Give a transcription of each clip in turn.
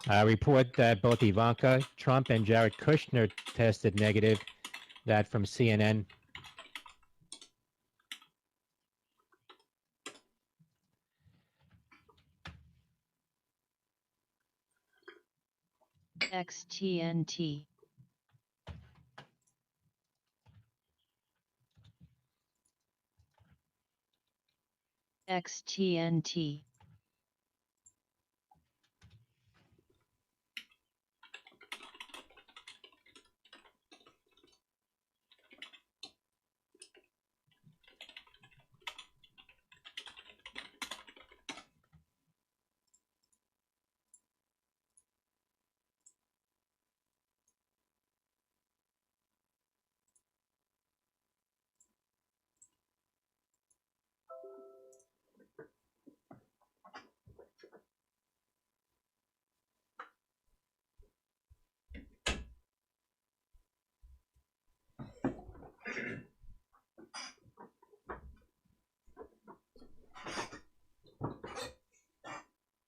Report that both Ivanka Trump and Jared Kushner tested negative. That from CNN. XTNT. XTNT.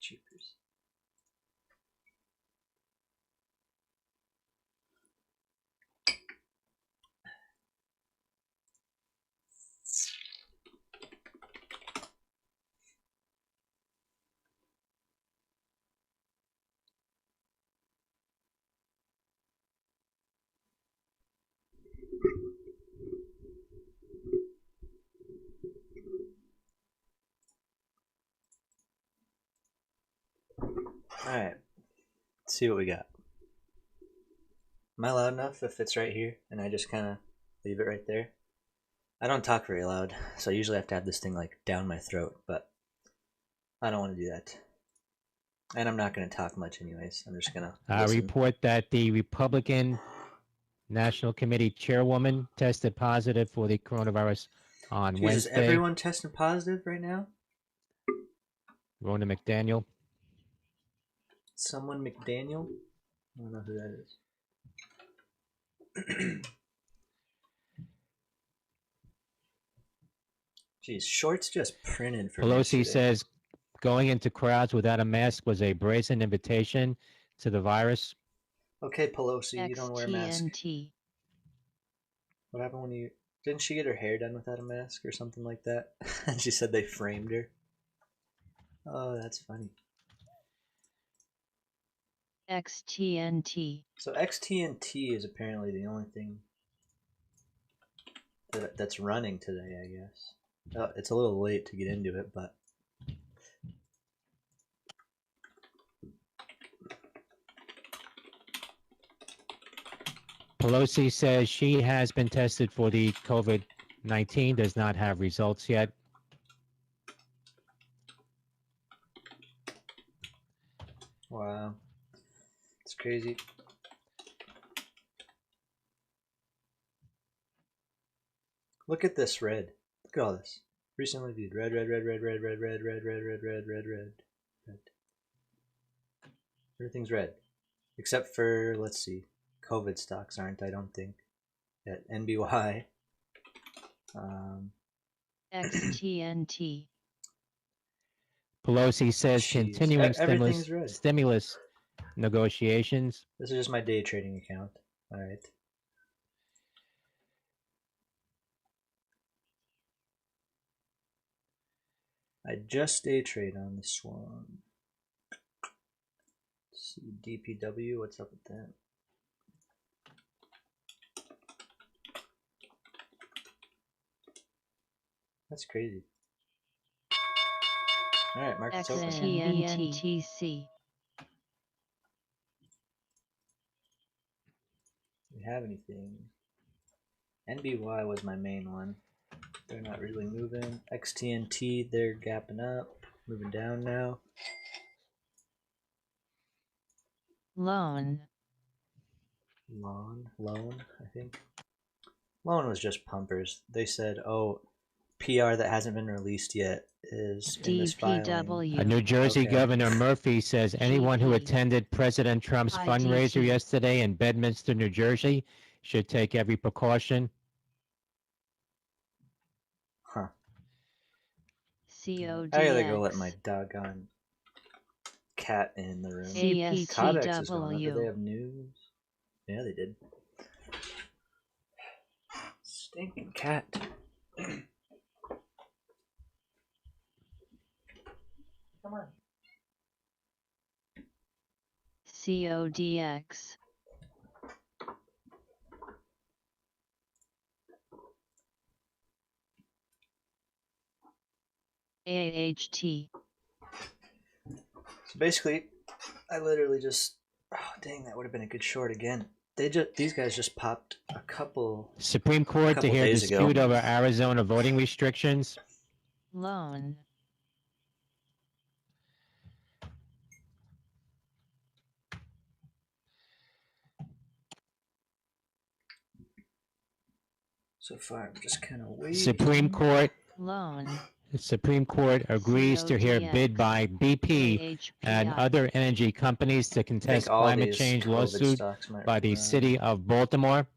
Cheapers. Alright, let's see what we got. Am I loud enough if it's right here and I just kind of leave it right there? I don't talk very loud, so I usually have to have this thing like down my throat, but I don't want to do that. And I'm not going to talk much anyways. I'm just going to Report that the Republican National Committee chairwoman tested positive for the coronavirus on Wednesday. Is everyone testing positive right now? Rona McDaniel. Someone McDaniel? I don't know who that is. Jeez, Shorts just printed for Pelosi says going into crowds without a mask was a brazen invitation to the virus. Okay, Pelosi, you don't wear a mask. XTNT. What happened when you... Didn't she get her hair done without a mask or something like that? And she said they framed her. Oh, that's funny. XTNT. So XTNT is apparently the only thing that's running today, I guess. It's a little late to get into it, but... Pelosi says she has been tested for the COVID-19, does not have results yet. Wow. It's crazy. Look at this red. Look at all this. Recently viewed. Red, red, red, red, red, red, red, red, red, red, red, red, red, red. Everything's red. Except for, let's see, COVID stocks aren't, I don't think. At NBY. XTNT. Pelosi says continuing stimulus negotiations. This is just my day trading account. All right. I just day trade on this one. Let's see, DPW, what's up with that? That's crazy. All right, market's open. XTNTC. Do we have anything? NBY was my main one. They're not really moving. XTNT, they're gapping up. Moving down now. Loan, I think. Loan was just pumpers. They said, oh, PR that hasn't been released yet is in this filing. New Jersey Governor Murphy says anyone who attended President Trump's fundraiser yesterday in Bedminster, New Jersey, should take every precaution. Huh. CODX. I gotta go let my doggone cat in the room. CSTW. Codex is going up. Did they have news? Yeah, they did. Stinking cat. Come on. CODX. AHT. So basically, I literally just, oh dang, that would have been a good short again. These guys just popped a couple. Supreme Court to couple hear days ago. dispute over Arizona voting restrictions. Loan. So far, I'm just kind of waiting. Supreme Court. Loan. The Supreme Court agrees to hear bid by BP and AHPI. other energy companies to I contest think all climate these change COVID lawsuit stocks might by the run. city of Baltimore.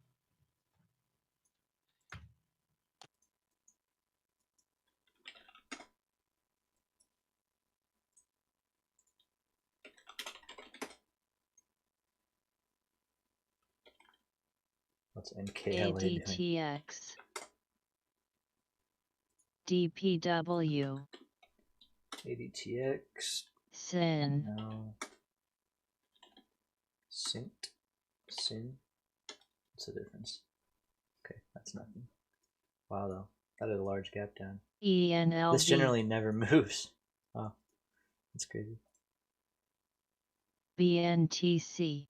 What's NKLA doing? ADTX. DPW. ADTX. SIN. No. Sint. Sin. What's the difference? Okay, that's nothing. Wow, though. That is a large gap down. ENLV. This generally never moves. Wow. That's crazy. BNTC.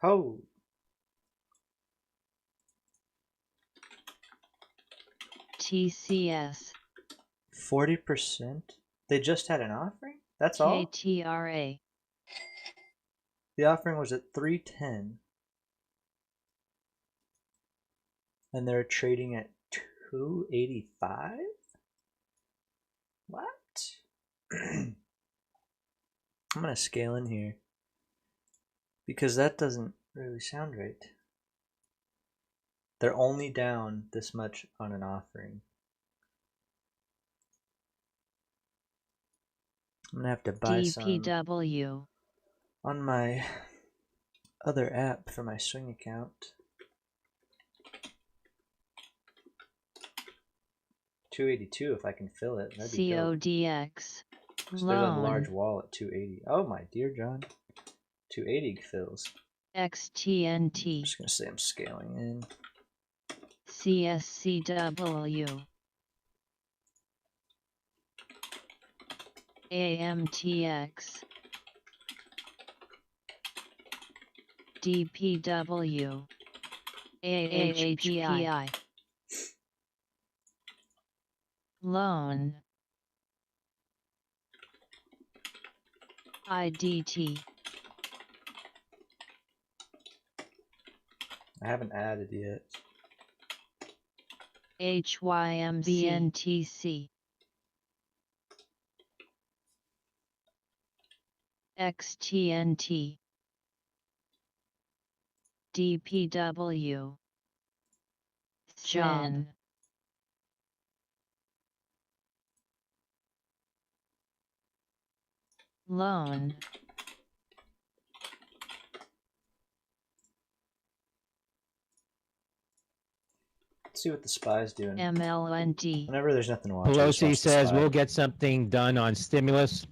Oh! TCS. 40%? They just had an offering? That's all? KTRA. The offering was at 310. And they're trading at 285? What? I'm gonna scale in here. Because that doesn't really sound right. They're only down this much on an offering. I'm gonna have to buy some DPW. on my other app for my swing account. 282 if I can fill it. That'd be dope. CODX. So there's a large Loan. wall at 280. Oh my dear John. 280 fills. I'm XTNT. just gonna say I'm scaling in. CSCW. AMTX. DPW. AHPI. Loan. IDT. I haven't added yet. HYMBNTC. XTNT. DPW. John. Loan. Let's see what the spy's doing. MLND. Whenever there's nothing to watch, I just Pelosi watch the says spy. we'll get something done on stimulus.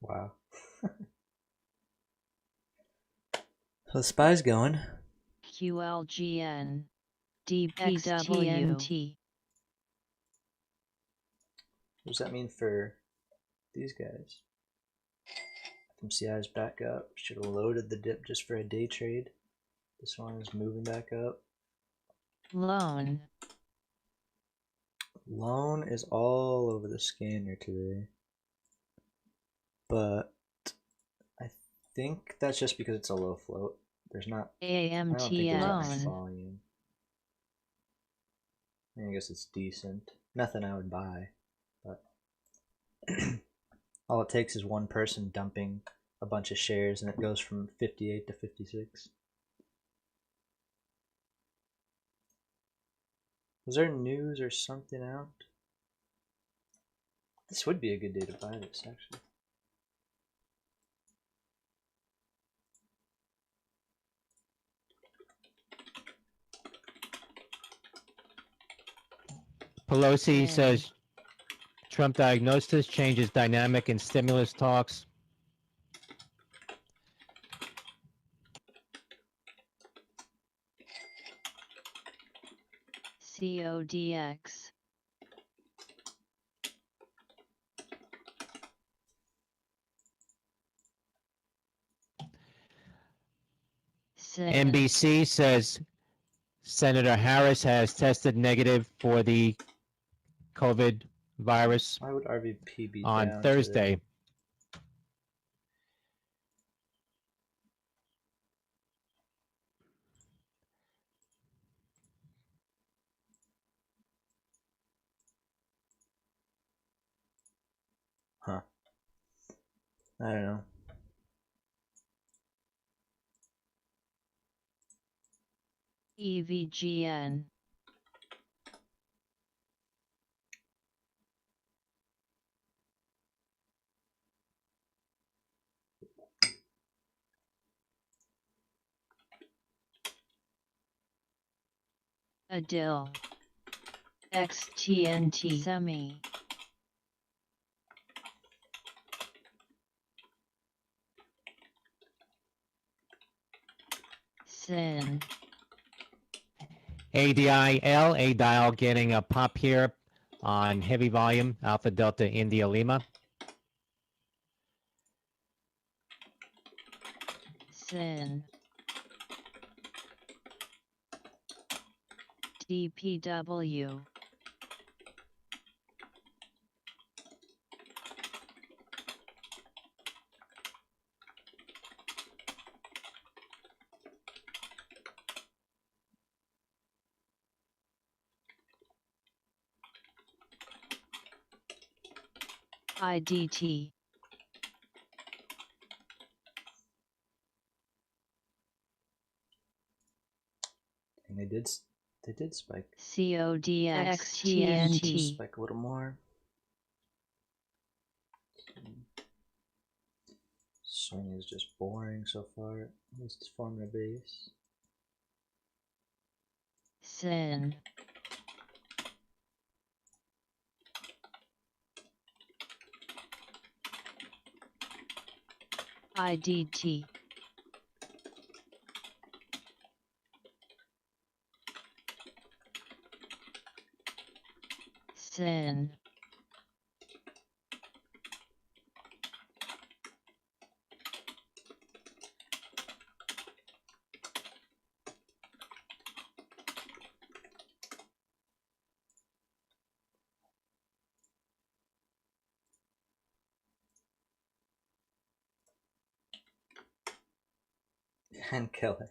Wow. So the spy's going. QLGN. DPWT. What does that mean for these guys? FMCI is back up. Should have loaded the dip just for a day trade. This one is moving back up. Loan. Loan is all over the scanner today. But I think that's just because it's a low float. There's not, I don't think there's that much AMTX. volume. I guess it's decent. Nothing I would buy, but all it takes is one person dumping a bunch of shares and it goes from 58 to 56. Was there news or something out? This would be a good day to buy this, actually. Pelosi says Trump diagnosis changes dynamic in stimulus talks. CODX. NBC says Senator Harris has tested negative for the COVID virus Why would RVP be on down Thursday. today? Huh. I don't know. EVGN. Adil. XTNT Semi. Sin. ADIL, A dial getting a pop here on heavy volume, Alpha Delta India Lima. Sin. DPW. IDT. And they did spike. CODXTNT. Spike a little more. Swing is just boring so far. At least it's forming a base. Sin. IDT. Sin. NKLA.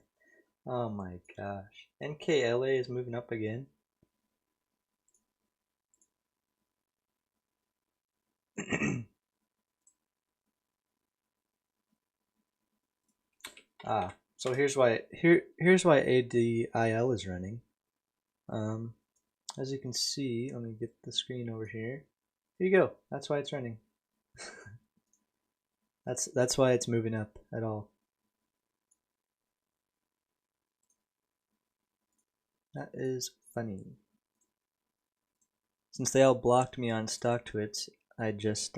Oh my gosh. NKLA is moving up again. So here's why ADIL is running. As you can see, let me get the screen over here. Here you go. That's why it's running. That's why it's moving up at all. That is funny. Since they all blocked me on StockTwits, I just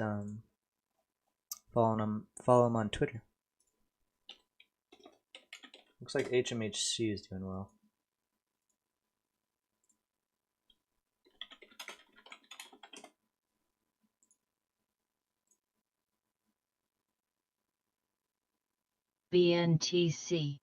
follow them on Twitter. Looks like HMHC is doing well. BNTC.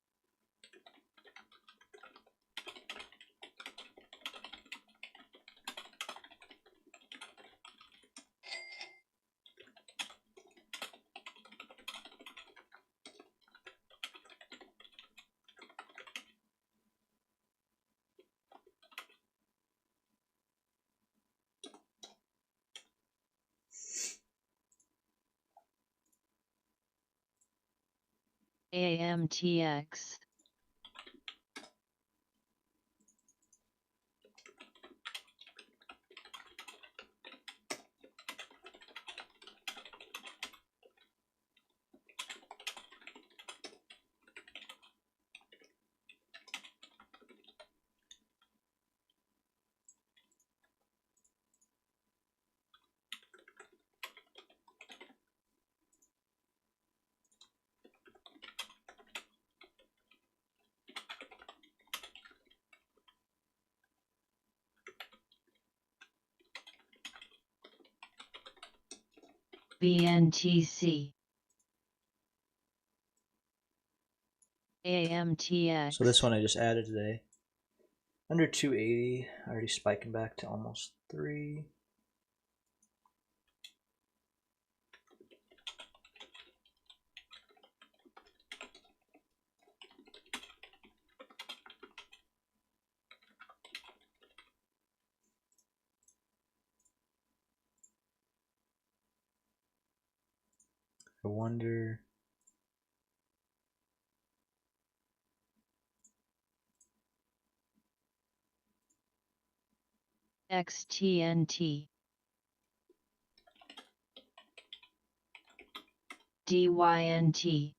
AMTX. BNTC. AMTX. So this one I just added today. Under 280, already spiking back to almost 3. I wonder. XTNT. DYNT.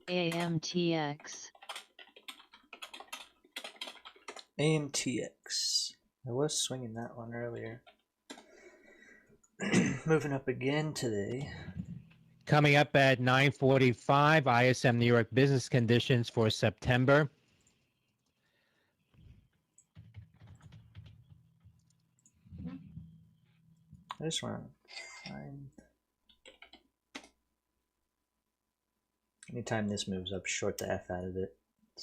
AMTX. AMTX. I was swinging that one earlier. Moving up again today. Coming up at 9:45, ISM New York business conditions for September. I just want to find. Anytime this moves up, short the F out of it.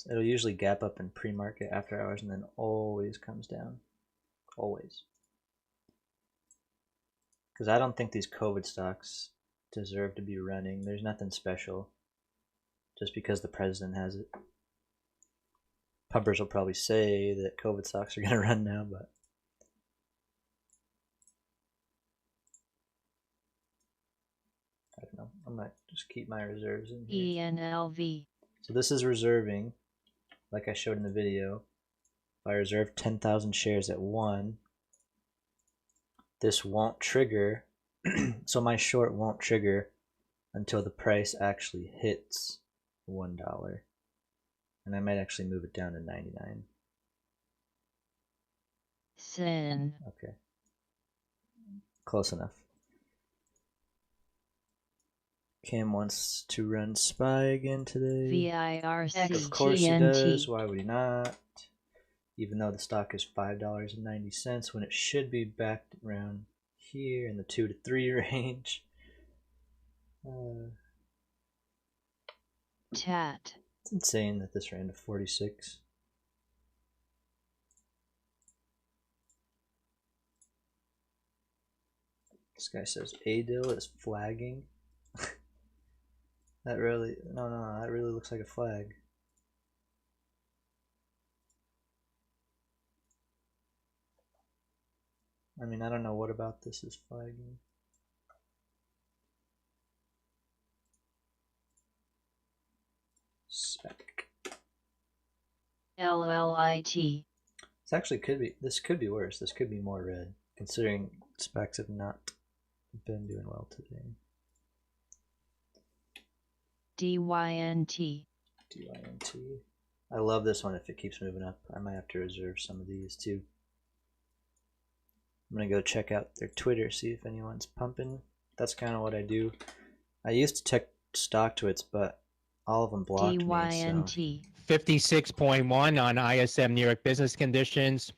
It'll usually gap up in pre-market after hours and then always comes down. Always. Because I don't think these COVID stocks deserve to be running. There's nothing special. Just because the president has it. Pumpers will probably say that COVID stocks are going to run now, but I don't know. I might just keep my reserves in here. ENLV. So this is reserving, like I showed in the video. If I reserve 10,000 shares at 1, this won't trigger. So my short won't trigger until the price actually hits $1. And I might actually move it down to 99. SIN. Okay. Close enough. Cam wants to run SPY again today. VIRC. Of course he does. Why would he not? Even though the stock is $5.90 when it should be back around here in the 2 to 3 range. TAT. It's insane that this ran to 46. This guy says ADIL is flagging. That really, no, that really looks like a flag. I mean, I don't know what about this is flagging. Spec. LLIT. This actually could be, this could be worse. This could be more red, considering specs have not been doing well today. DYNT. DYNT. I love this one if it keeps moving up. I might have to reserve some of these too. I'm gonna go check out their Twitter, see if anyone's pumping. That's kind of what I do. I used to check stock twits, but all of them blocked me. DYNT. 56.1 on ISM New York business conditions.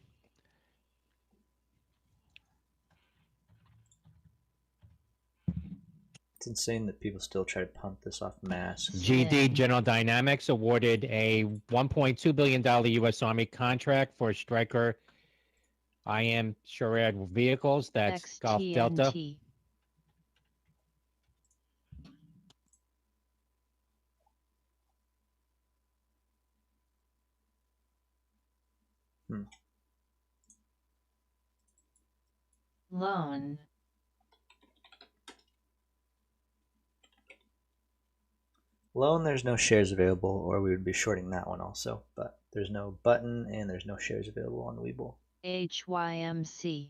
It's insane that people still try to pump this off masks. GD General Dynamics awarded a $1.2 billion U.S. Army contract for Stryker IM Sherrod vehicles. That's Golf Delta. XTNT. Loan. Loan, there's no shares available, or we would be shorting that one also. But there's no button, and there's no shares available on Webull. HYMC.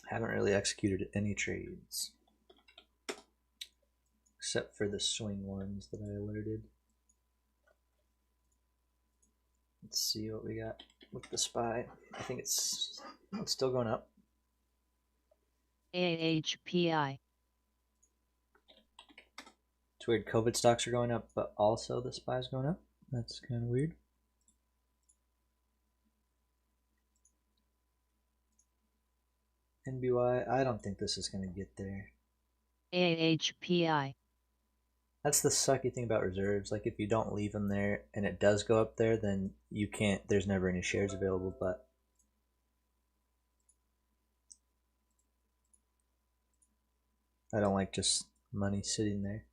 Haven't really executed any trades. Except for the swing ones that I alerted. Let's see what we got with the SPY. I think it's still going up. AHPI. It's weird. COVID stocks are going up, but also the SPY is going up. That's kind of weird. NBY, I don't think this is going to get there. AHPI. That's the sucky thing about reserves. Like if you don't leave them there and it does go up there, then you can't, there's never any shares available. But I don't like just money sitting there.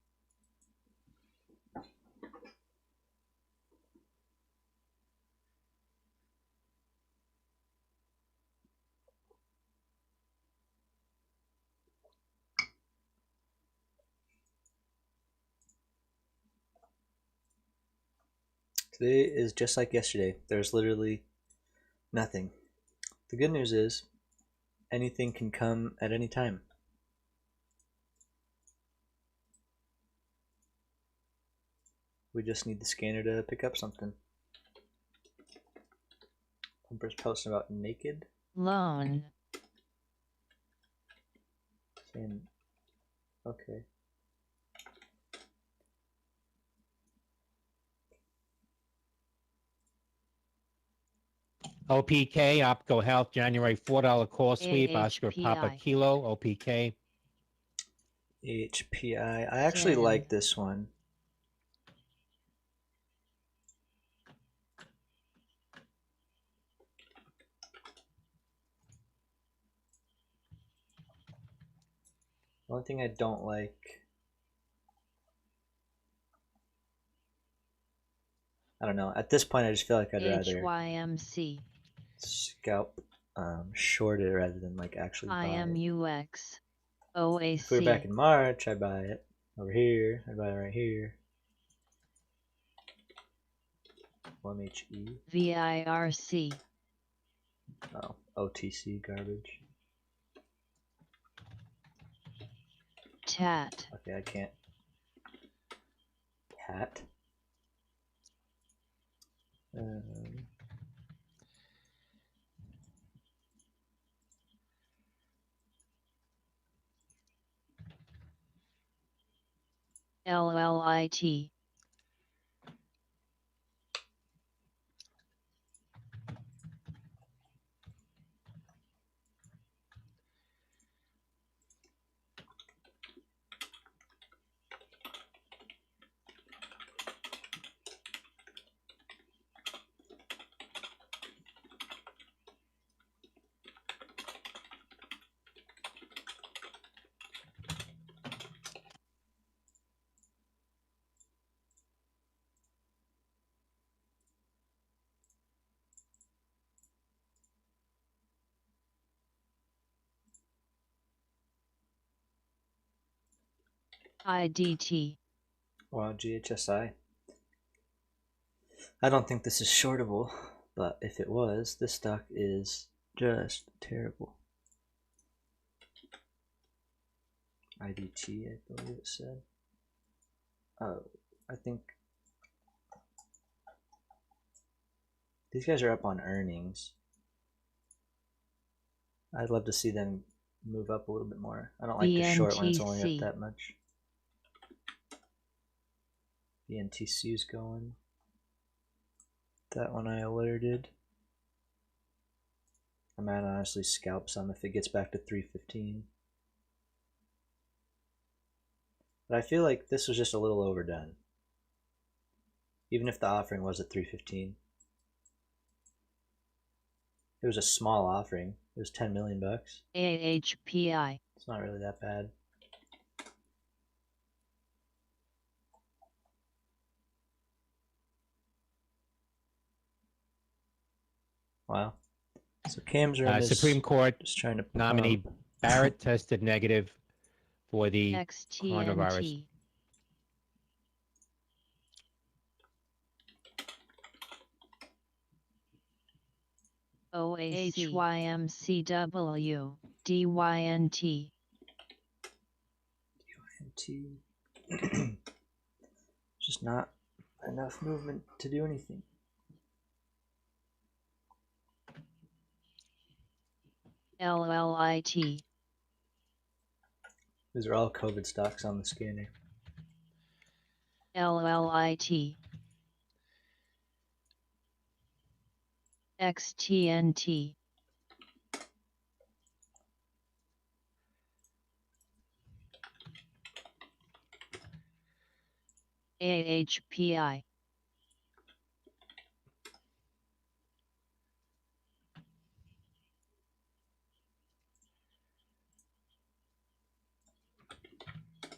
Today is just like yesterday. There's literally nothing. The good news is anything can come at any time. We just need the scanner to pick up something. Pumper's posting about naked. Loan. Saying, okay. OPK, Opco Health, January $4 call sweep, Oscar Papa AHPI. Kilo, OPK. HPI. I actually Sin. like this one. The only thing I don't like, I don't know. At this point, I just feel like I'd rather HYMC. scalp short it rather than like actually buy it. IMUX. If we were back OAC. in March, I'd buy it over here. I'd buy it right here. 1HE. VIRC. Oh, OTC garbage. TAT. Okay, I can't. Cat. LLIT. IDT. Wow, GHSI. I don't think this is shortable, but if it was, this stock is just terrible. IDT, I believe it said. Oh, I think these guys are up on earnings. I'd love to see them move up a little bit more. I don't like the short when it's only up that much. BNTC's going. That one I alerted. I might honestly scalp some if it gets back to 315. But I feel like this was just a little overdone. Even if the offering was at 315. It was a small offering. It was 10 million bucks. AHPI. It's not really that bad. Wow. So Cam's room is Supreme Court just trying to nominee pump. Barrett tested negative for the coronavirus. XTNT. OHYMCW DYNT. Just not enough movement to do anything. LLIT. These are all COVID stocks on the scanner. LLIT. XTNT. AHPI.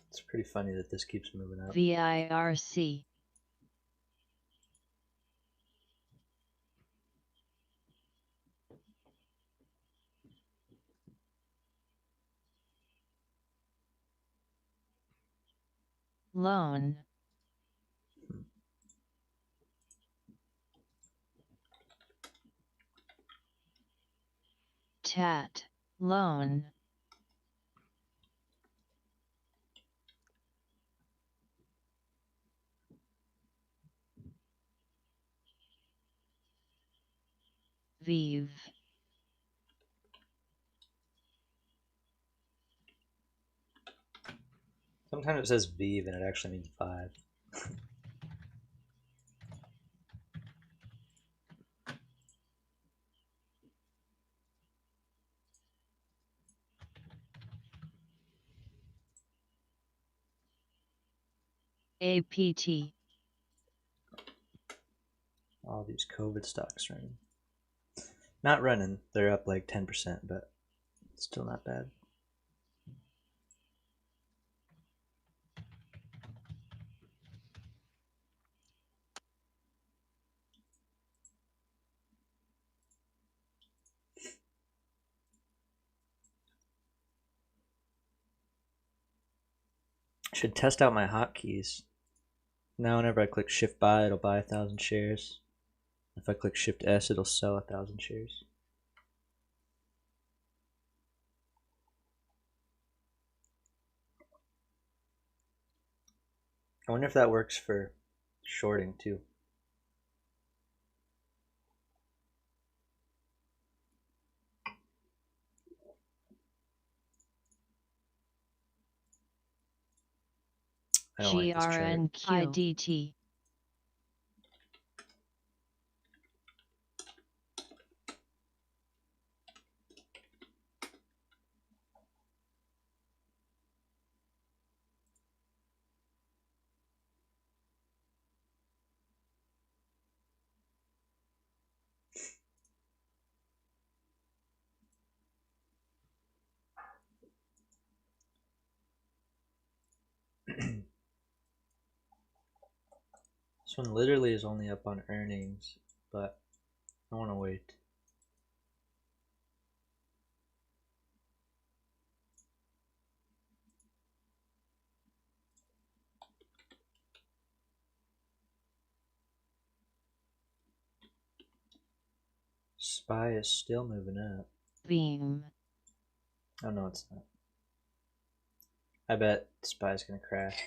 It's pretty funny that this keeps moving up. VIRC. Loan. TAT. Loan. Vive. Sometimes it says Vive and it actually means 5. APT. All these COVID stocks running. Not running, they're up like 10%, but still not bad. Should test out my hotkeys. Now whenever I click Shift Buy, it'll buy 1,000 shares. If I click Shift S, it'll sell 1,000 shares. I wonder if that works for shorting too. I don't like this chart. GRNQIDT. This one literally is only up on earnings, but I want to wait. SPY is still moving up. Beam. Oh no, it's not. I bet SPY's gonna crash.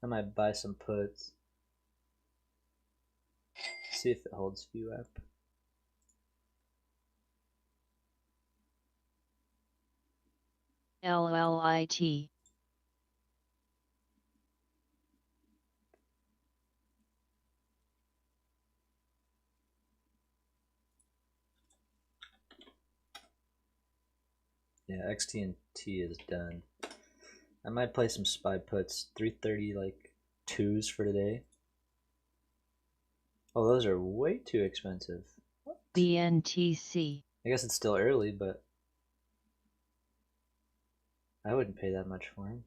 I might buy some puts. See if it holds view up. LLIT. Yeah, XT&T is done. I might play some SPY puts. 330 like 2s for today. Oh, those are way too expensive. What? BNTC. I guess it's still early, but I wouldn't pay that much for them.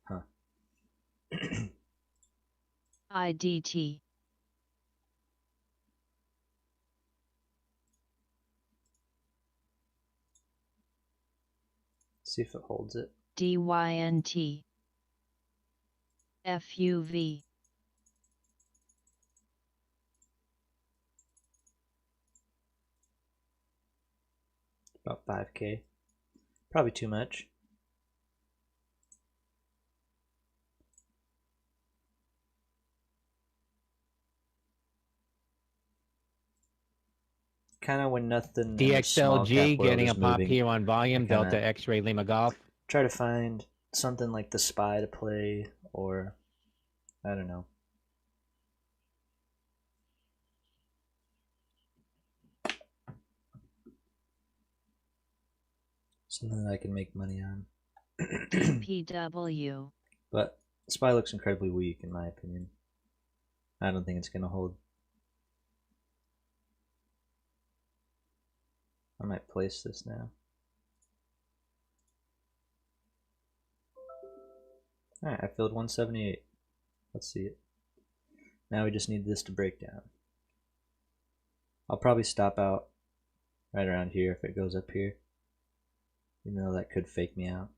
Huh. IDT. See if it holds it. DYNT. FUV. About 5K. Probably too much. Kind of when nothing in the small cap DXLG world getting is a pop moving, here on volume. kinda Delta X-Ray Lima Golf. try to find something like the SPY to play, or I don't know. Something that I can make money on. DPW. But SPY looks incredibly weak in my opinion. I don't think it's going to hold. I might place this now. Alright, I filled 178. Let's see it. Now we just need this to break down. I'll probably stop out right around here if it goes up here. Even though that could fake me out.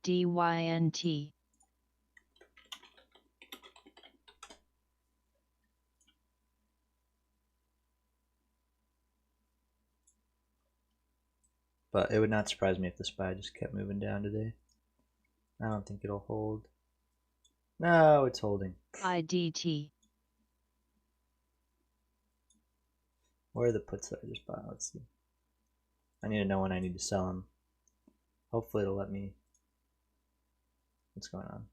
DYNT. But it would not surprise me if the SPY just kept moving down today. I don't think it'll hold. No, it's holding. IDT. Where are the puts that I just bought? Let's see. I need to know when I need to sell them. Hopefully it'll let me. What's going on?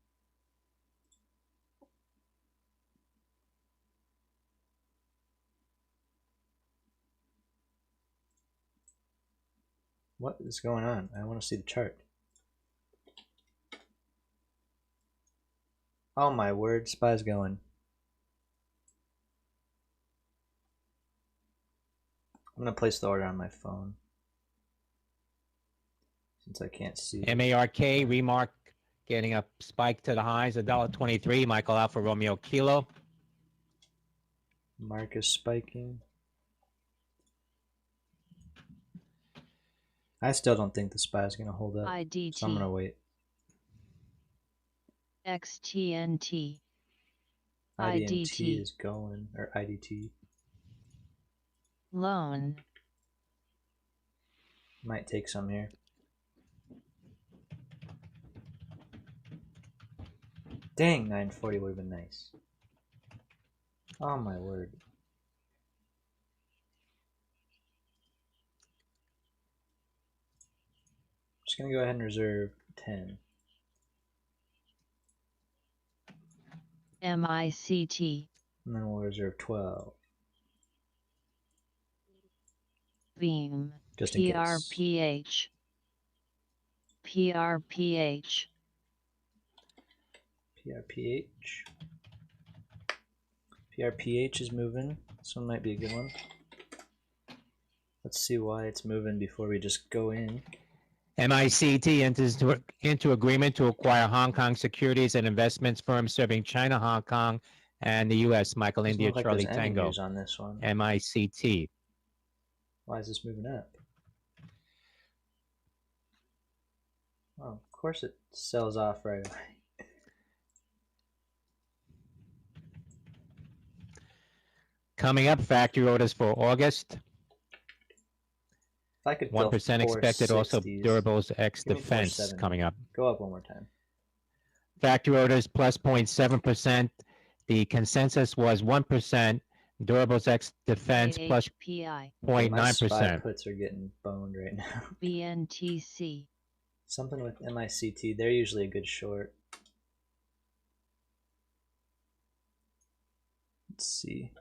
What is going on? I want to see the chart. Oh my word, SPY's going. I'm gonna place the order on my phone since I can't see. MARK remark getting a spike to the highs, $1.23. Michael Alpha Romeo Kilo. Mark is spiking. I still don't think the SPY is gonna hold up. IDT. So I'm gonna wait. XTNT. IDT is going, or IDT. Loan. Might take some here. Dang, 940 would have been nice. Oh my word. Just gonna go ahead and reserve 10. MICT. And then we'll reserve 12. Beam. Just in case. PRPH. PRPH. PRPH. PRPH is moving. This one might be a good one. Let's see why it's moving before we just go in. MICT enters into agreement to acquire Hong Kong securities and investments firms serving China, Hong Kong, and the U.S. Michael Doesn't India look like Charlie there's any Tango. news on this one. MICT. Why is this moving up? Oh, of course it sells off right away. Coming up, factory orders for August. If I could 1% expected. Also, 460s. durables X Give me defense 470. coming up. Go up one more time. Factory orders plus 0.7%. The consensus was 1%. Durables X defense plus HPI. Okay, my SPY 0.9%. puts are getting boned right now. BNTC. Something with MICT. They're usually a good short. Let's see.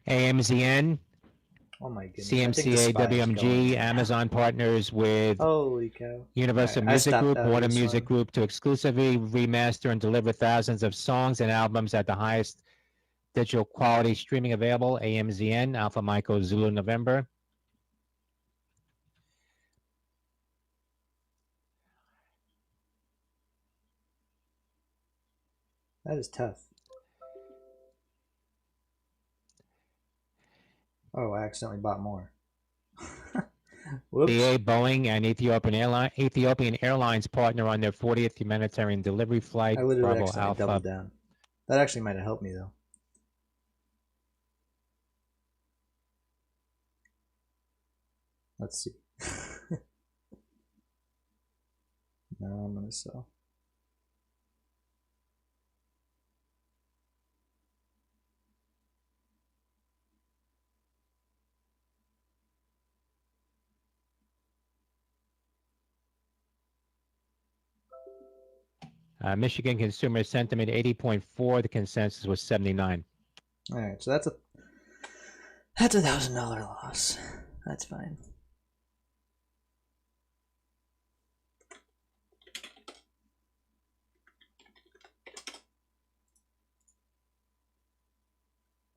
AMZN, Oh my goodness. I think the CMCA, SPY is WMG, going. Amazon partners with Holy cow. Universal Alright, I Music stopped Group, out of Warner this Music one. Group to exclusively remaster and deliver thousands of songs and albums at the highest digital quality streaming available. AMZN, Alpha Michael Zulu November. That is tough. Oh, I accidentally bought more. Whoops. BA, Boeing, and Ethiopian Airlines partner on their 40th humanitarian delivery flight. I literally Bravo accidentally Alpha. doubled down. That actually might have helped me though. Let's see. Now I'm gonna sell. Michigan consumer sentiment 80.4. The consensus was 79. All right, so that's $1,000 loss. That's fine.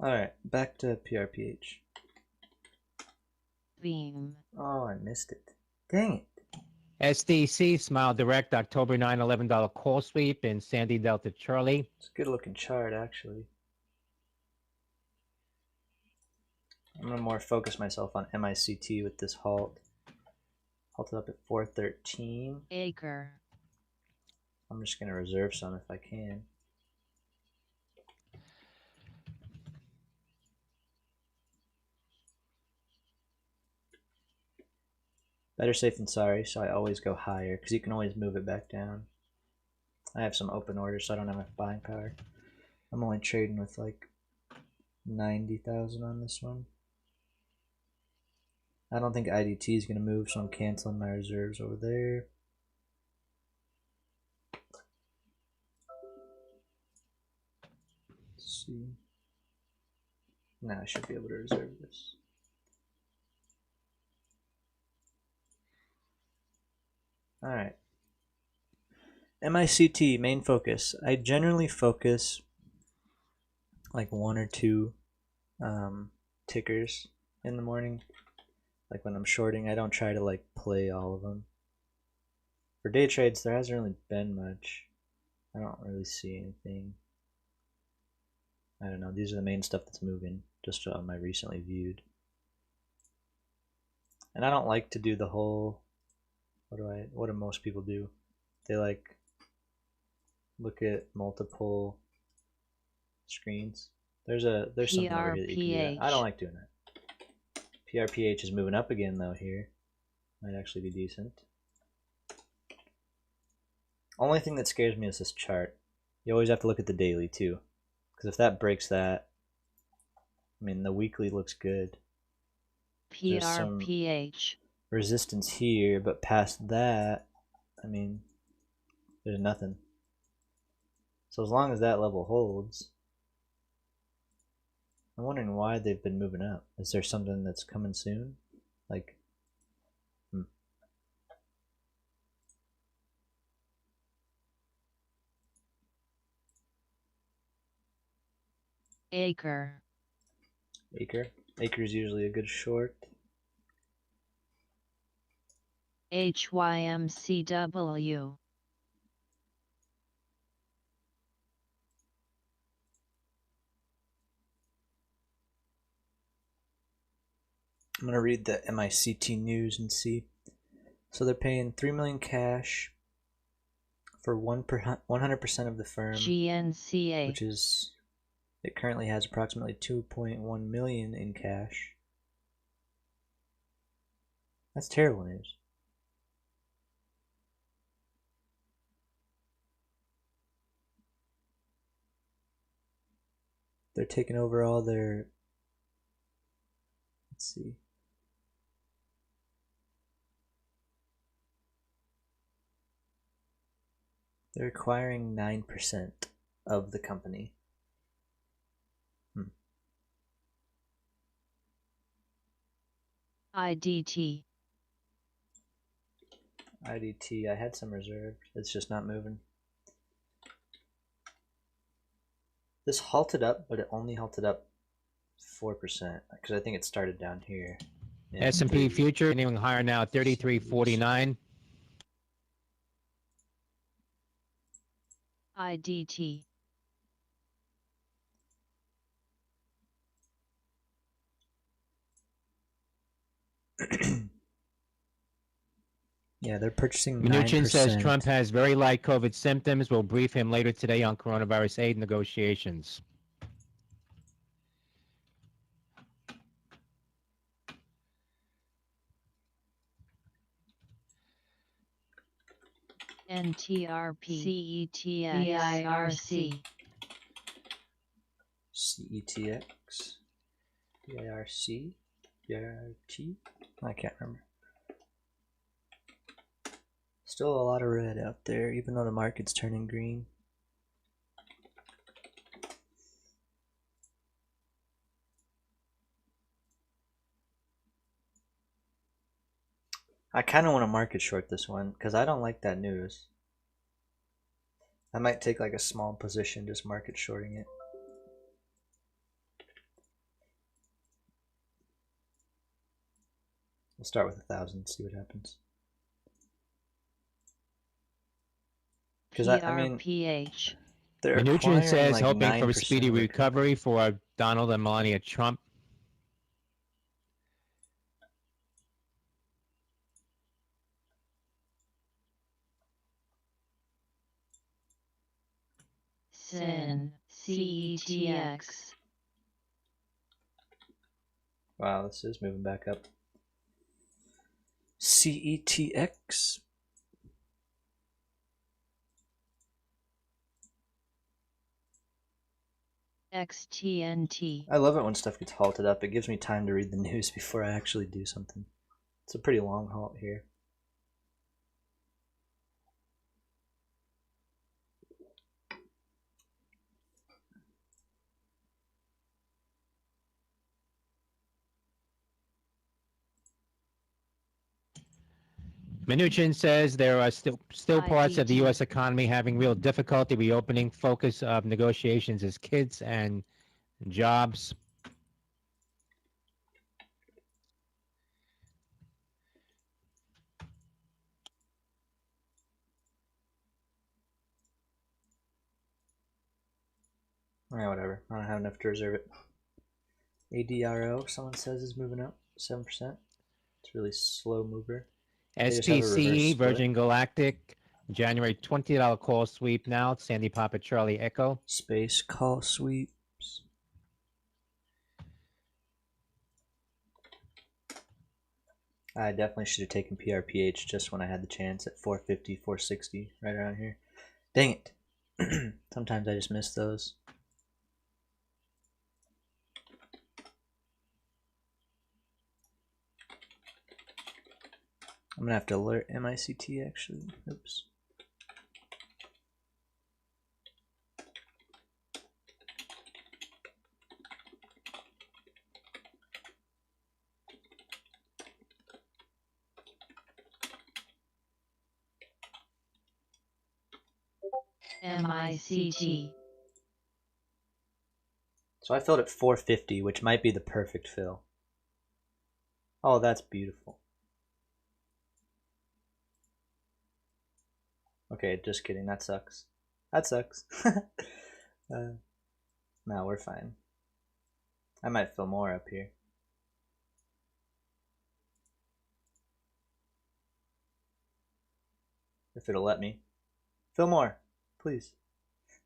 All right, back to PRPH. Beam. Oh, I missed it. Dang it. SDC Smile Direct October 9 $11 call sweep in Sandy Delta Charlie. It's a good looking chart actually. I'm gonna more focus myself on MICT with this halt. Halted up at 413. Acre. I'm just gonna reserve some if I can. Better safe than sorry, so I always go higher because you can always move it back down. I have some open orders, so I don't have enough buying power. I'm only trading with like 90,000 on this one. I don't think IDT is going to move, so I'm canceling my reserves over there. Let's see. Now I should be able to reserve this. Alright. MICT, main focus. I generally focus like one or two tickers in the morning. Like when I'm shorting, I don't try to like play all of them. For day trades, there hasn't really been much. I don't really see anything. I don't know, these are the main stuff that's moving, just on my recently viewed. And I don't like to do the whole, what do most people do? They like look at multiple screens. There's something over here that you can do that. I don't like doing that. PRPH is moving up again though here. Might actually be decent. Only thing that scares me is this chart. You always have to look at the daily too. Because if that breaks that, I mean, the weekly looks good. PRPH. Resistance here, but past that, I mean, there's nothing. So as long as that level holds, I'm wondering why they've been moving up. Is there something that's coming soon? Like, Acre. Acre is usually a good short. HYMCW. I'm gonna read the MICT news and see. So they're paying $3 million cash for 100% of the firm, GNCA. which is, it currently has approximately 2.1 million in cash. That's terrible news. They're taking over all their, let's see. They're acquiring 9% of the company. IDT. IDT, I had some reserved. It's just not moving. This halted up, but it only halted up 4% because I think it started down here. S&P future continuing higher now at 33.49. IDT. Yeah, they're purchasing 9%. Mnuchin says Trump has very light COVID symptoms. We'll brief him later today on coronavirus aid negotiations. NTRP CETX CETX BIRC BIRT. I can't remember. Still a lot of red out there, even though the market's turning green. I kind of want to market short this one because I don't like that news. I might take like a small position, just market shorting it. We'll start with 1,000, see what happens. Because I mean, they're Mnuchin says like hoping for a speedy recovery for Donald and Melania Trump. CETX. Wow, this is moving back up. CETX. XTNT. I love it when stuff gets halted up. It gives me time to read the news before I actually do something. It's a pretty long halt here. Mnuchin says there are still parts of the U.S. economy having real difficulty reopening. Focus of negotiations is kids and jobs. Yeah, whatever. I don't have enough to reserve it. ADRO, someone says, is moving up 7%. It's a really slow mover. SPCE, Virgin Galactic, January $20 call sweep now. Sandy Papa Charlie Echo. Space call sweeps. I definitely should have taken PRPH just when I had the chance at 450, 460, right around here. Dang it. Sometimes I just miss those. I'm gonna have to alert MICT actually. Oops. MICT. So I filled at 450, which might be the perfect fill. Oh, that's beautiful. Okay, just kidding. That sucks. That sucks. No, we're fine. I might fill more up here. If it'll let me. Fill more, please.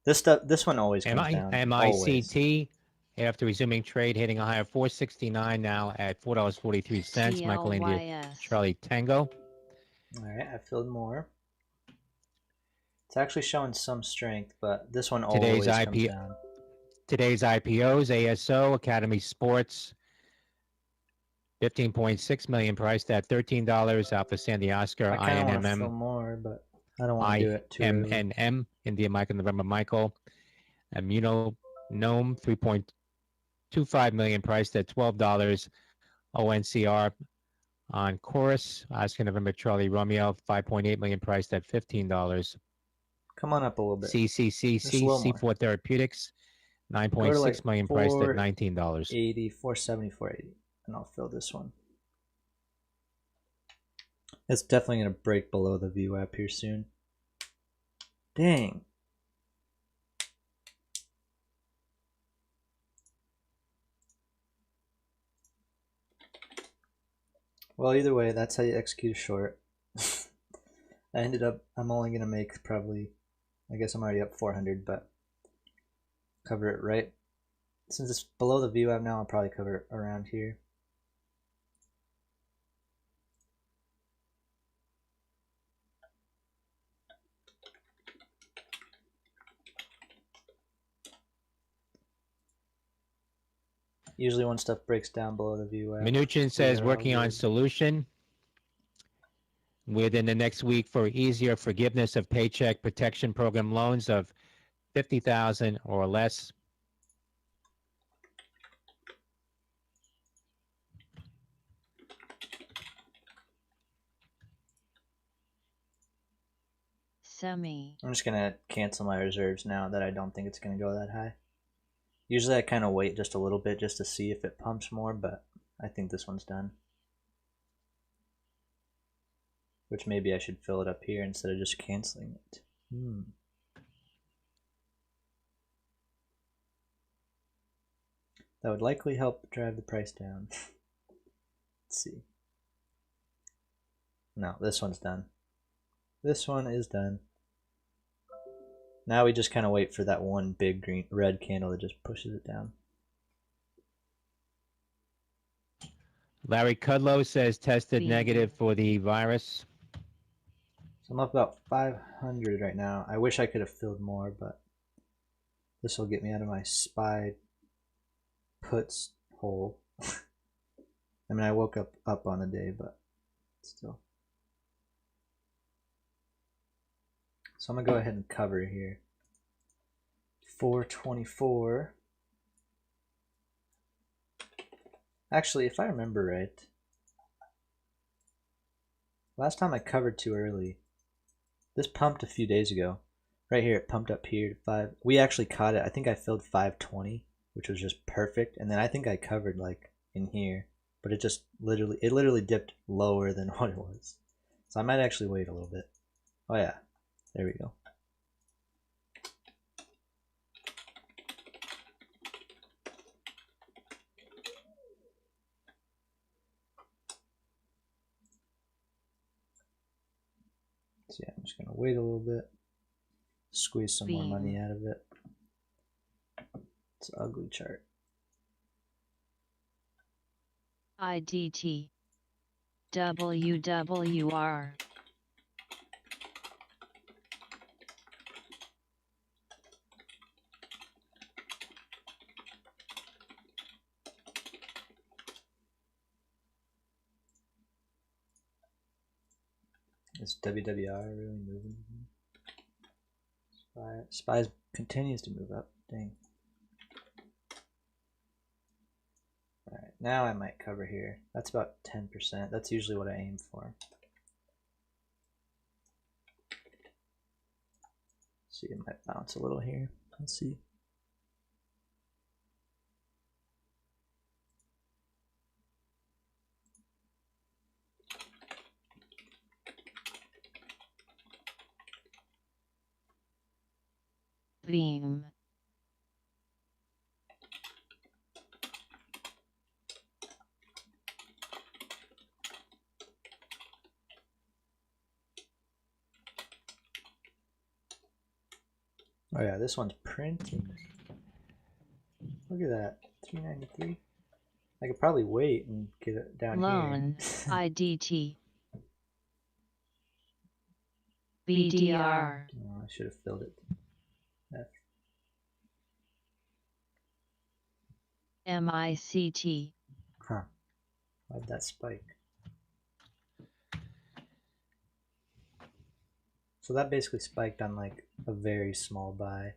This one always comes down. MICT, after resuming trade, hitting a high of 469 now at $4.43. Michael India Charlie Tango. All right, I filled more. It's actually showing some strength, but this one always comes down. Today's IPOs, ASO, Academy Sports, 15.6 million priced at $13. Alpha Sandy Oscar, I kind of want to INMM. fill more, but I don't want to do it too early. IMNM, India Mike and November Michael. Immuno Gnome, 3.25 million priced at $12. ONCR on Chorus, Oscar November Charlie Romeo, 5.8 million priced at $15. Come on up a little bit. CCCC, C4 Therapeutics, 9.6 million priced at $19. 80, 470, 480. And I'll fill this one. It's definitely going to break below the VWAP here soon. Dang. Well, either way, that's how you execute a short. I'm only going to make probably, I guess I'm already up 400, but cover it right. Since it's below the VWAP now, I'll probably cover it around here. Usually when stuff breaks down below the VWAP. Minuchin says are all working on good. solution within the next week for easier forgiveness of Paycheck Protection Program loans of 50,000 or less. Semi. I'm just gonna cancel my reserves now that I don't think it's gonna go that high. Usually I kind of wait just a little bit just to see if it pumps more, but I think this one's done. Which maybe I should fill it up here instead of just canceling it. That would likely help drive the price down. Let's see. No, this one's done. This one is done. Now we just kind of wait for that one big red candle that just pushes it down. Larry Kudlow says tested Beam. negative for the virus. So I'm up about 500 right now. I wish I could have filled more, but this will get me out of my SPY puts hole. I mean, I woke up on the day, but still. So I'm gonna go ahead and cover here. 424. Actually, if I remember right, last time I covered too early. This pumped a few days ago. Right here, it pumped up here to 5. We actually caught it. I think I filled 520, which was just perfect. And then I think I covered like in here, but it just literally dipped lower than what it was. So I might actually wait a little bit. Oh yeah, there we go. So yeah, I'm just gonna wait a little bit, squeeze some more money out of it. It's an ugly chart. IDT. WWR. Is WWR really moving? Spies continues to move up. Dang. Alright, now I might cover here. That's about 10%. That's usually what I aim for. See, it might bounce a little here. Let's see. Beam. Oh yeah, this one's printing. Look at that, 393. I could probably wait and get it down Loan. here. IDT. BDR. Oh, I should have filled it. F. MICT. Huh. Why'd that spike? So that basically spiked on like a very small buy.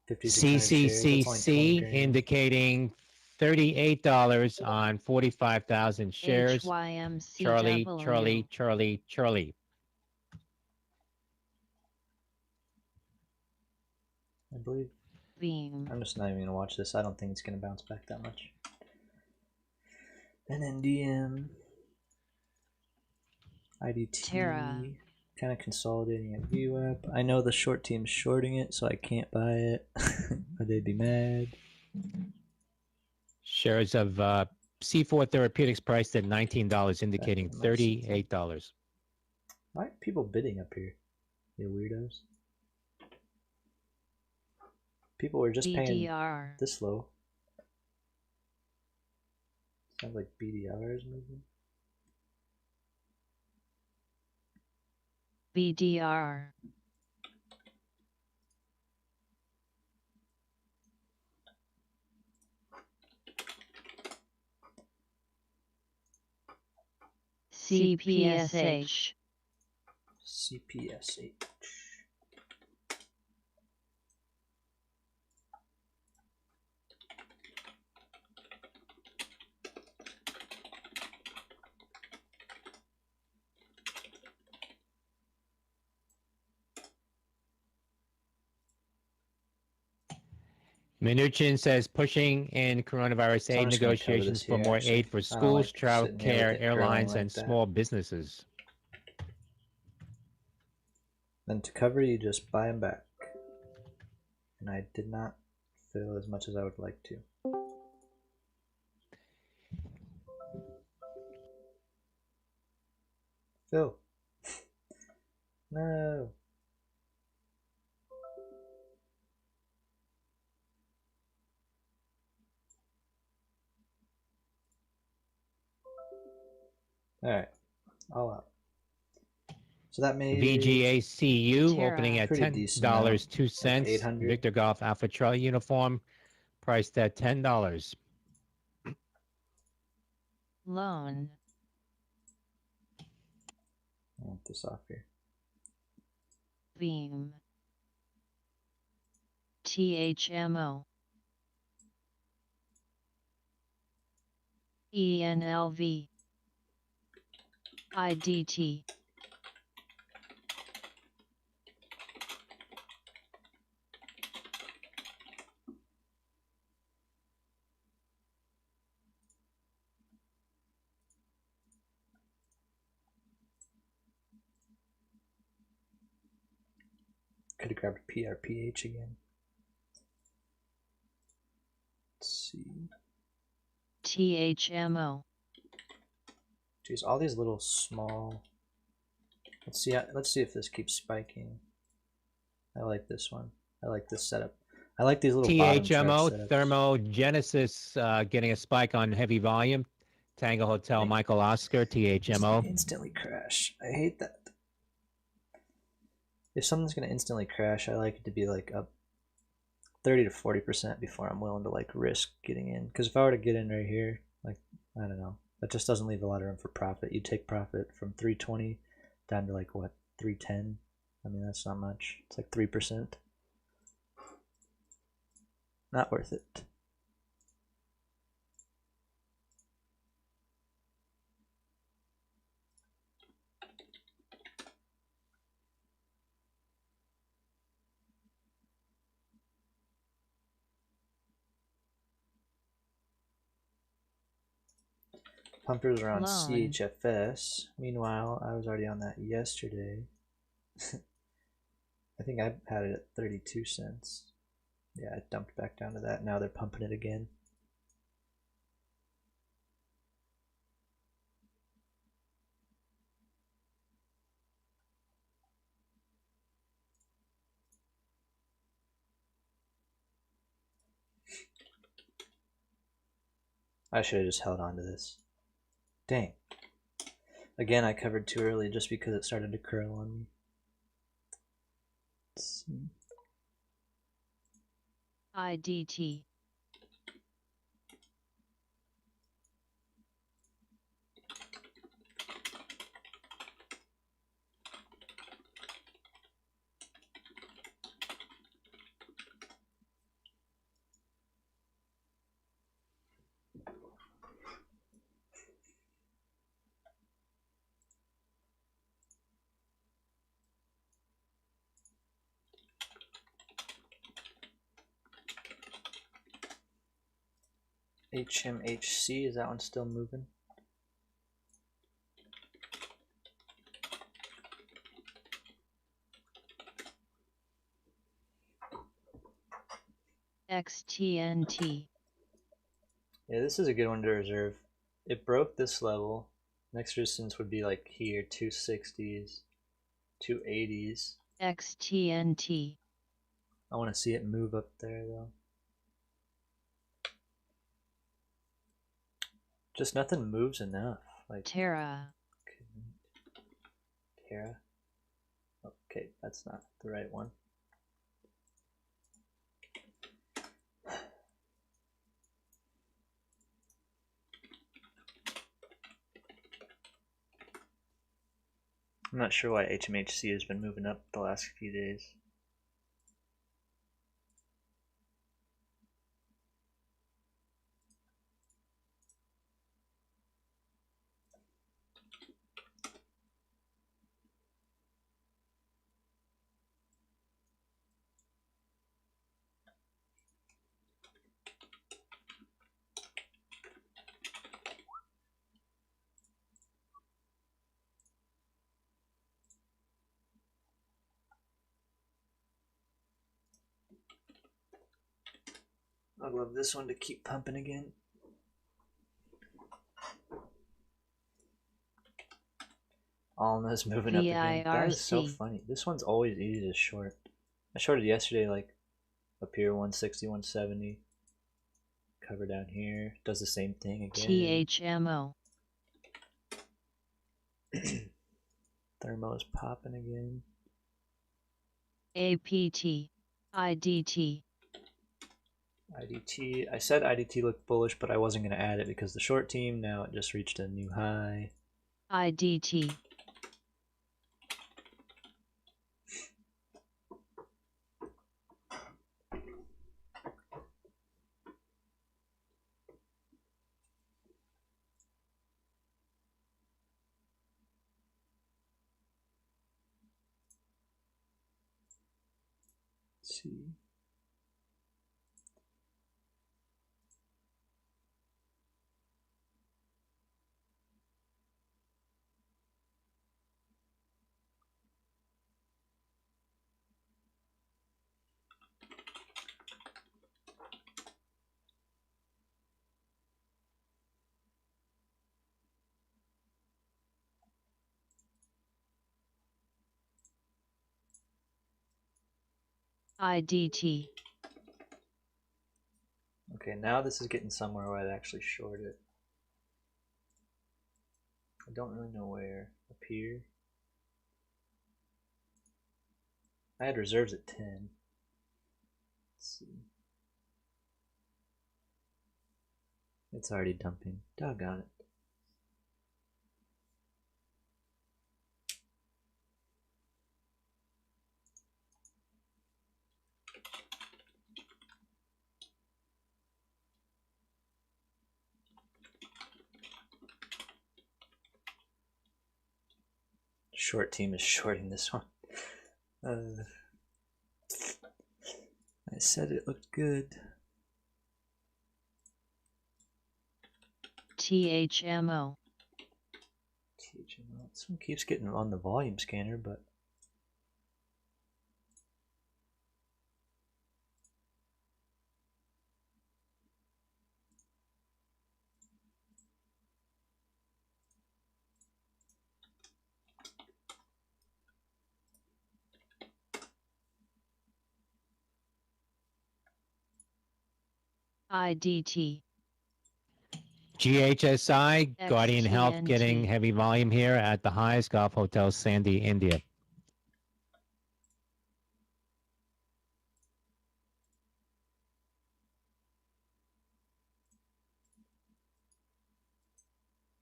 5,600 shares. That's only 20 CCCC grand. indicating $38 on 45,000 shares. HYMCW. Charlie. I believe. Beam. I'm just not even gonna watch this. I don't think it's gonna bounce back that much. NNDM. IDT. Terra. Kind of consolidating at VWAP. I know the short team's shorting it, so I can't buy it. But they'd be mad. Shares of C4 Therapeutics priced at $19, indicating it might see $38. Why are people bidding up here? You weirdos. People were just paying BDR. this low. Sounds like BDR is moving. BDR. CPSH. CPSH. Mnuchin says pushing in coronavirus So I'm aid just gonna cover negotiations this for here, more actually. aid for I don't schools, like travel sitting here with care, it curling airlines, like and that. small businesses. Then to cover, you just buy them back. And I did not fill as much as I would like to. Fill. No. Alright. All out. So that made VGACU Terra. opening at pretty decent amount, $10.02. like 800. Victor Golf Alpha Trail uniform priced at $10. Loan. I want this off here. Beam. THMO. ENLV. IDT. Could have grabbed PRPH again. Let's see. THMO. Jeez, all these little small. Let's see if this keeps spiking. I like this one. I like this setup. I like these little bottom chart THMO setups. Thermogenesis getting a spike on heavy volume. Tango Hotel Dang. Michael Oscar THMO. Instantly crash. I hate that. If something's gonna instantly crash, I like it to be like up 30 to 40% before I'm willing to like risk getting in. Because if I were to get in right here, like I don't know, that just doesn't leave a lot of room for profit. You take profit from 320 down to like what 310. I mean that's not much. It's like 3%. Not worth it. Pumpers are on Loan. CHFS. Meanwhile, I was already on that yesterday. I think I had it at 32 cents. Yeah, it dumped back down to that. Now they're pumping it again. I should have just held on to this. Dang. Again, I covered too early just because it started to curl on me. Let's see. IDT. HMHC, is that one still moving? XTNT. Yeah, this is a good one to reserve. it broke this level. Next resistance would be like here, 260s, 280s. XTNT. I want to see it move up there though. Just nothing moves enough. Like Terra. Terra. Okay, that's not the right one. I'm not sure why HMHC has been moving up the last few days. I'd love this one to keep pumping again. Alna's moving up again. That is so VIRC. funny. This one's always easy to short. I shorted yesterday, like up here, 160, 170. Cover down here. Does the same thing again. THMO. Thermo's popping again. APT. IDT. IDT. I said IDT looked bullish, but I wasn't going to add it because the short team, now it just reached a new high. IDT. Let's see. IDT. Okay, now this is getting somewhere where I'd actually short it. I don't really know where. Up here. I had reserves at 10. Let's see. It's already dumping. Doggone it. Short team is shorting this one. I said it looked good. THMO. This one keeps getting on the volume scanner, but IDT. GHSI, Guardian Health XTNT. getting heavy volume here at the highest Golf Hotel Sandy, India.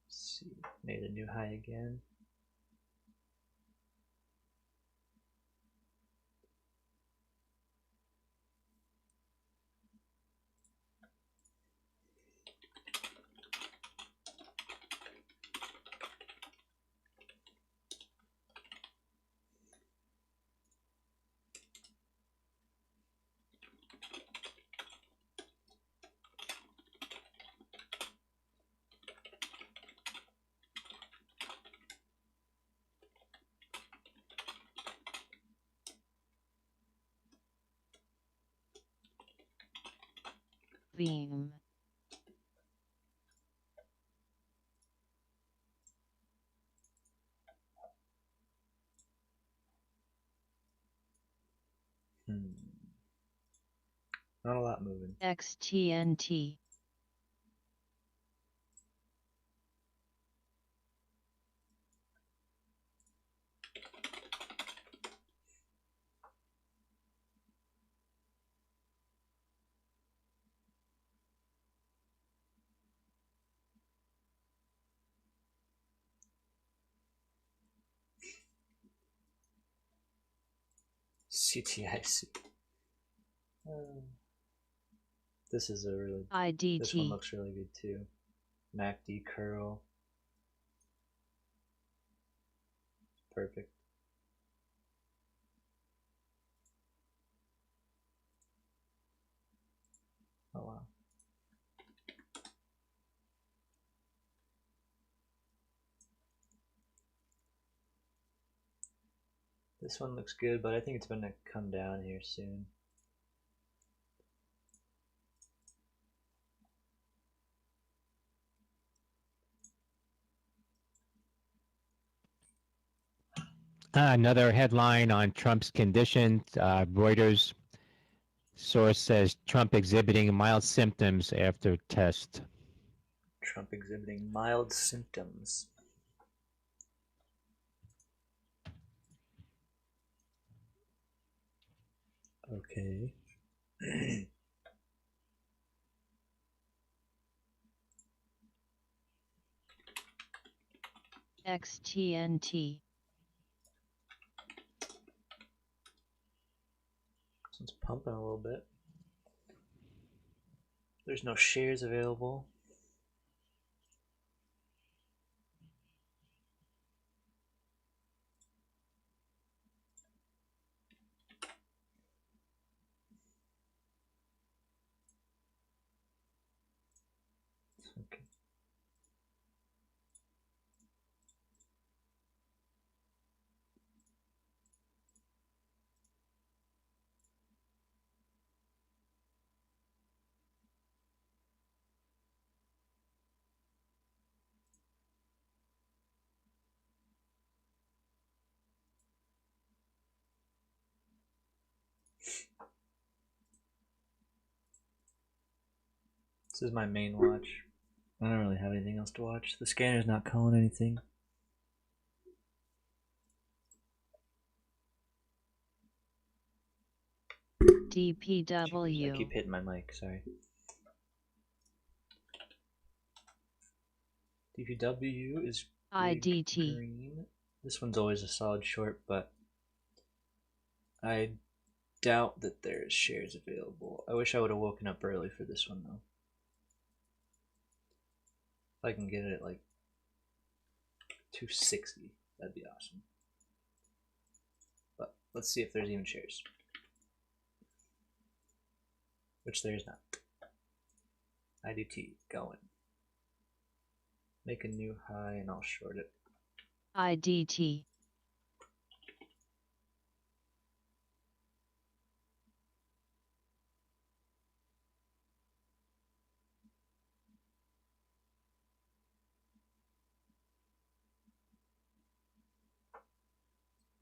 let's see, made a new high again. Beam. Not a lot moving. XTNT. CTIC. This is a really. IDT. This one looks really good too. MACD curl. Perfect. Oh wow. This one looks good, but I think it's gonna come down here soon. Another headline on Trump's condition. Reuters source says Trump exhibiting mild symptoms after test. Trump exhibiting mild symptoms. Okay. XTNT. This one's pumping a little bit. There's no shares available. Okay. This is my main watch. I don't really have anything else to watch. The scanner's not calling anything. DPW. I keep hitting my mic, sorry. DPW is IDT. green. This one's always a solid short, but I doubt that there's shares available. I wish I would have woken up early for this one though. If I can get it at like 260, that'd be awesome. But let's see if there's even shares. Which there's not. IDT, going. Make a new high and I'll short it. IDT.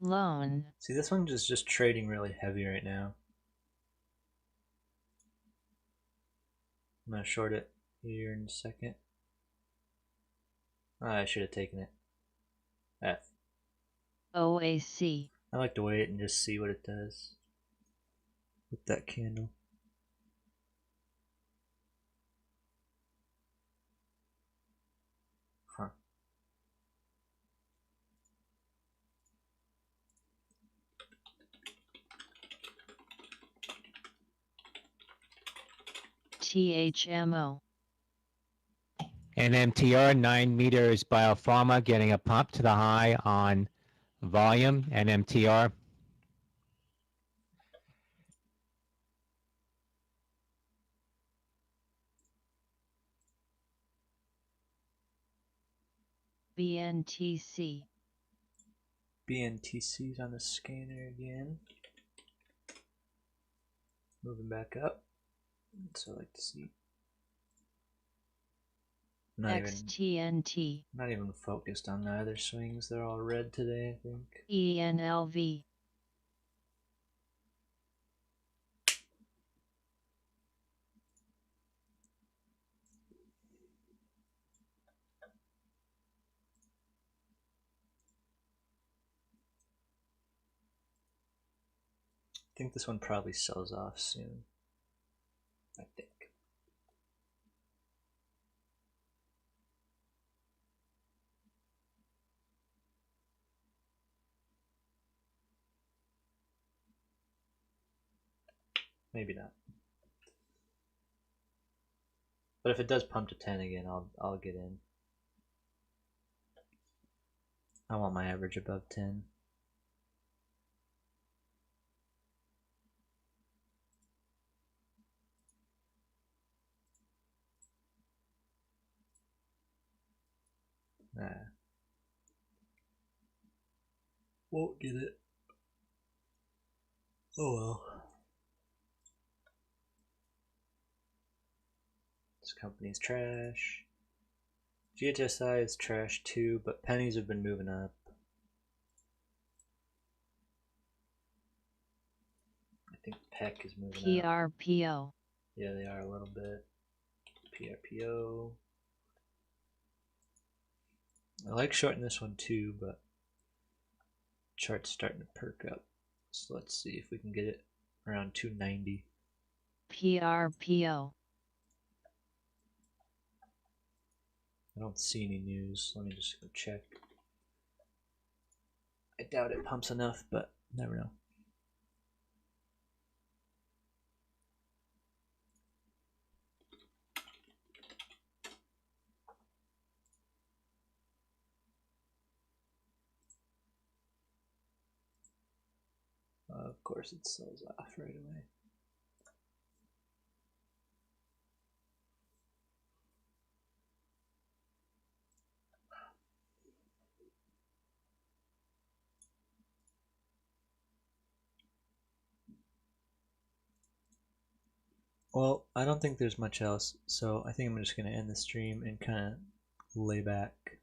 Loan. See, this one is just trading really heavy right now. I'm gonna short it here in a second. I should have taken it. F. OAC. I like to wait and just see what it does with that candle. Huh. THMO. NMTR 9 meters biopharma getting a pump to the high on volume. NMTR. BNTC. BNTC's on the scanner again. Moving back up. So I like to see. XTNT. Not even focused on either swings. They're all red today, I think. ENLV. think this one probably sells off soon. I think. Maybe not. But if it does pump to 10 again, I'll get in. I want my average above 10. Nah. Won't get it. Oh well. This company's trash. GHSI is trash too, but pennies have been moving up. I think PEC is moving up. PRPO. Yeah, they are a little bit. PRPO. I like shorting this one too, but chart's starting to perk up. So let's see if we can get it around 290. PRPO. I don't see any news. Let me just go check. I doubt it pumps enough, but never know. Of course it sells off right away. Well, I don't think there's much else, so I think I'm just going to end the stream and kind of lay back.